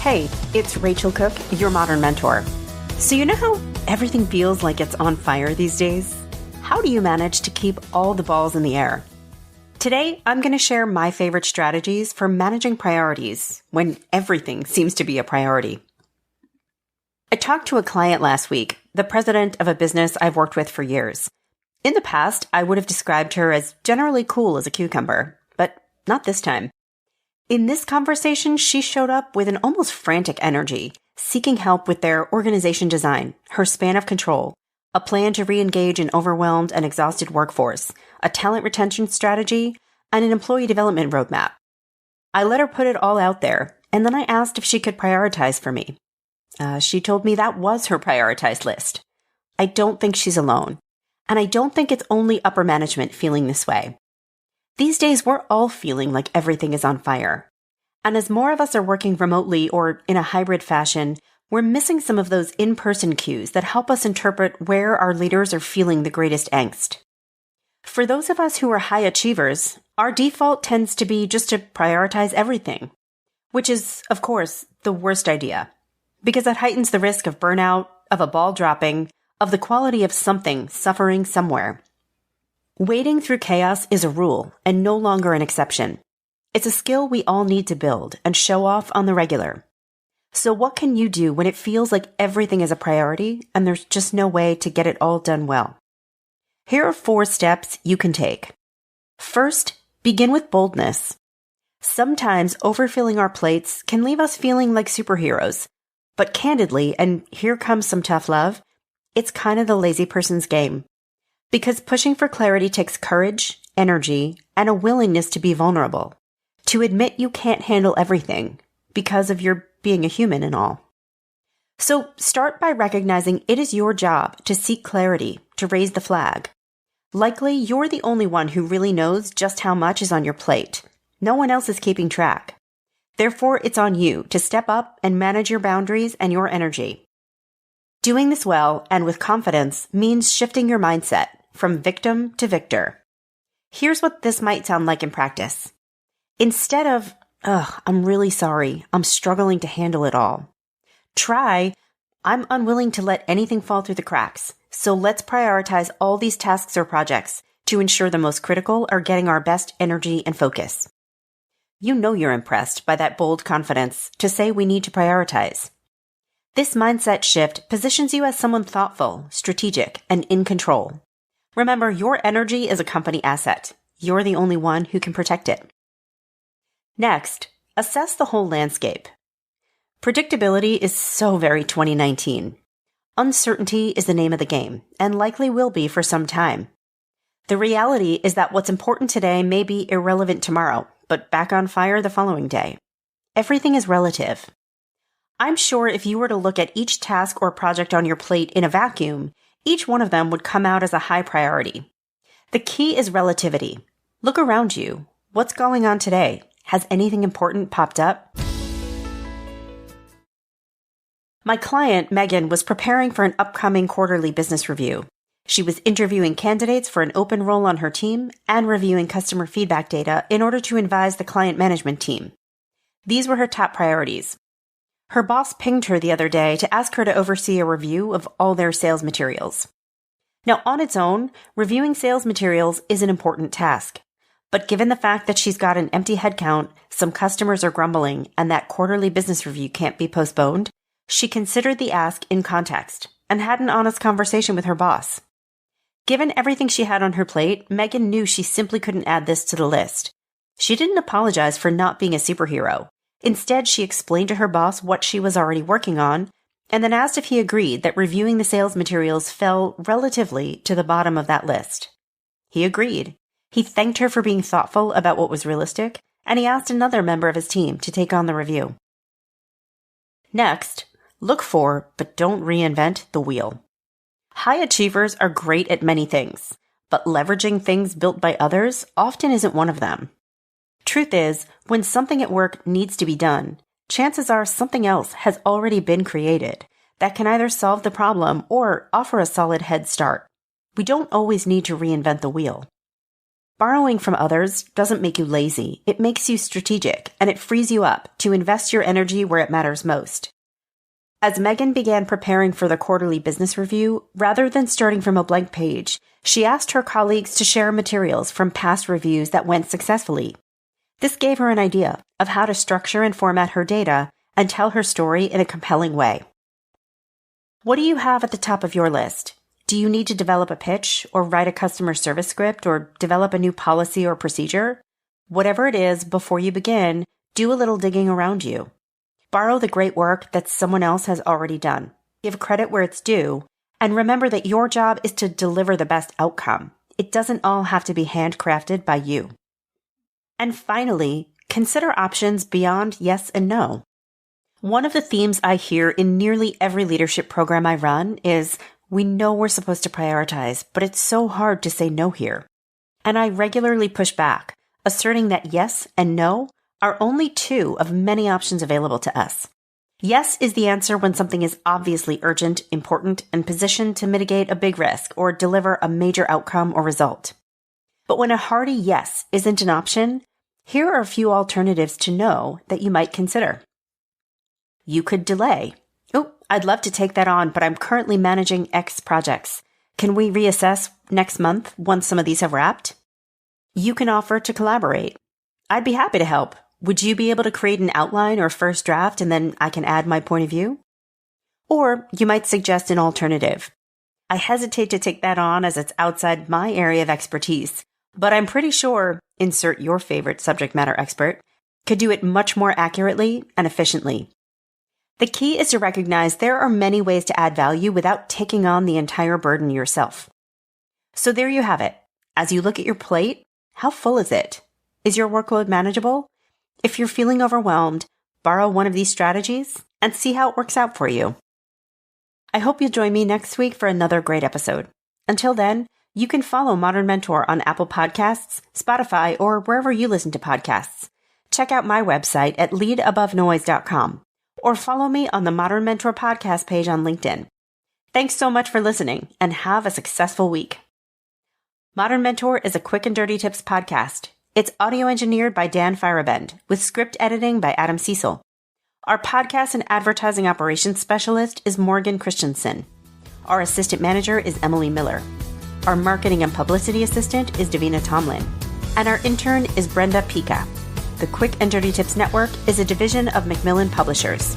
Hey, it's Rachel Cooke, your modern mentor. So you know how everything feels like it's on fire these days? How do you manage to keep all the balls in the air? Today, I'm going to share my favorite strategies for managing priorities when everything seems to be a priority. I talked to a client last week, the president of a business I've worked with for years. In the past, I would have described her as generally cool as a cucumber, but not this time. In this conversation, she showed up with an almost frantic energy, seeking help with their organization design, her span of control, a plan to re-engage an overwhelmed and exhausted workforce, a talent retention strategy, and an employee development roadmap. I let her put it all out there, and then I asked if she could prioritize for me. She told me that was her prioritized list. I don't think she's alone, and I don't think it's only upper management feeling this way. These days, we're all feeling like everything is on fire. And as more of us are working remotely or in a hybrid fashion, we're missing some of those in-person cues that help us interpret where our leaders are feeling the greatest angst. For those of us who are high achievers, our default tends to be just to prioritize everything, which is, of course, the worst idea, because it heightens the risk of burnout, of a ball dropping, of the quality of something suffering somewhere. Wading through chaos is a rule and no longer an exception. It's a skill we all need to build and show off on the regular. So what can you do when it feels like everything is a priority and there's just no way to get it all done well? Here are 4 steps you can take. First, begin with boldness. Sometimes overfilling our plates can leave us feeling like superheroes. But candidly, and here comes some tough love, it's kind of the lazy person's game. Because pushing for clarity takes courage, energy, and a willingness to be vulnerable, to admit you can't handle everything because of your being a human and all. So start by recognizing it is your job to seek clarity, to raise the flag. Likely, you're the only one who really knows just how much is on your plate. No one else is keeping track. Therefore, it's on you to step up and manage your boundaries and your energy. Doing this well and with confidence means shifting your mindset from victim to victor. Here's what this might sound like in practice. Instead of, I'm really sorry, I'm struggling to handle it all. Try, I'm unwilling to let anything fall through the cracks, so let's prioritize all these tasks or projects to ensure the most critical are getting our best energy and focus. You know you're impressed by that bold confidence to say we need to prioritize. This mindset shift positions you as someone thoughtful, strategic, and in control. Remember, your energy is a company asset. You're the only one who can protect it. Next, assess the whole landscape. Predictability is so very 2019. Uncertainty is the name of the game, and likely will be for some time. The reality is that what's important today may be irrelevant tomorrow, but back on fire the following day. Everything is relative. I'm sure if you were to look at each task or project on your plate in a vacuum, each one of them would come out as a high priority. The key is relativity. Look around you. What's going on today? Has anything important popped up? My client, Megan, was preparing for an upcoming quarterly business review. She was interviewing candidates for an open role on her team and reviewing customer feedback data in order to advise the client management team. These were her top priorities. Her boss pinged her the other day to ask her to oversee a review of all their sales materials. Now, on its own, reviewing sales materials is an important task. But given the fact that she's got an empty headcount, some customers are grumbling, and that quarterly business review can't be postponed, she considered the ask in context and had an honest conversation with her boss. Given everything she had on her plate, Megan knew she simply couldn't add this to the list. She didn't apologize for not being a superhero. Instead, she explained to her boss what she was already working on, and then asked if he agreed that reviewing the sales materials fell relatively to the bottom of that list. He agreed. He thanked her for being thoughtful about what was realistic, and he asked another member of his team to take on the review. Next, look for, but don't reinvent, the wheel. High achievers are great at many things, but leveraging things built by others often isn't one of them. Truth is, when something at work needs to be done, chances are something else has already been created that can either solve the problem or offer a solid head start. We don't always need to reinvent the wheel. Borrowing from others doesn't make you lazy. It makes you strategic, and it frees you up to invest your energy where it matters most. As Megan began preparing for the quarterly business review, rather than starting from a blank page, she asked her colleagues to share materials from past reviews that went successfully. This gave her an idea of how to structure and format her data and tell her story in a compelling way. What do you have at the top of your list? Do you need to develop a pitch or write a customer service script or develop a new policy or procedure? Whatever it is, before you begin, do a little digging around you. Borrow the great work that someone else has already done. Give credit where it's due, and remember that your job is to deliver the best outcome. It doesn't all have to be handcrafted by you. And finally, consider options beyond yes and no. One of the themes I hear in nearly every leadership program I run is, we know we're supposed to prioritize, but it's so hard to say no here. And I regularly push back, asserting that yes and no are only two of many options available to us. Yes is the answer when something is obviously urgent, important, and positioned to mitigate a big risk or deliver a major outcome or result. But when a hearty yes isn't an option, here are a few alternatives to no that you might consider. You could delay. Oh, I'd love to take that on, but I'm currently managing X projects. Can we reassess next month once some of these have wrapped? You can offer to collaborate. I'd be happy to help. Would you be able to create an outline or first draft and then I can add my point of view? Or you might suggest an alternative. I hesitate to take that on as it's outside my area of expertise, but I'm pretty sure, insert your favorite subject matter expert, could do it much more accurately and efficiently. The key is to recognize there are many ways to add value without taking on the entire burden yourself. So there you have it. As you look at your plate, how full is it? Is your workload manageable? If you're feeling overwhelmed, borrow one of these strategies and see how it works out for you. I hope you'll join me next week for another great episode. Until then, you can follow Modern Mentor on Apple Podcasts, Spotify, or wherever you listen to podcasts. Check out my website at leadabovenoise.com or follow me on the Modern Mentor podcast page on LinkedIn. Thanks so much for listening and have a successful week. Modern Mentor is a quick and dirty tips podcast. It's audio engineered by Dan Firabend with script editing by Adam Cecil. Our podcast and advertising operations specialist is Morgan Christensen. Our assistant manager is Emily Miller. Our marketing and publicity assistant is Davina Tomlin. And our intern is Brenda Pica. The Quick and Dirty Tips Network is a division of Macmillan Publishers.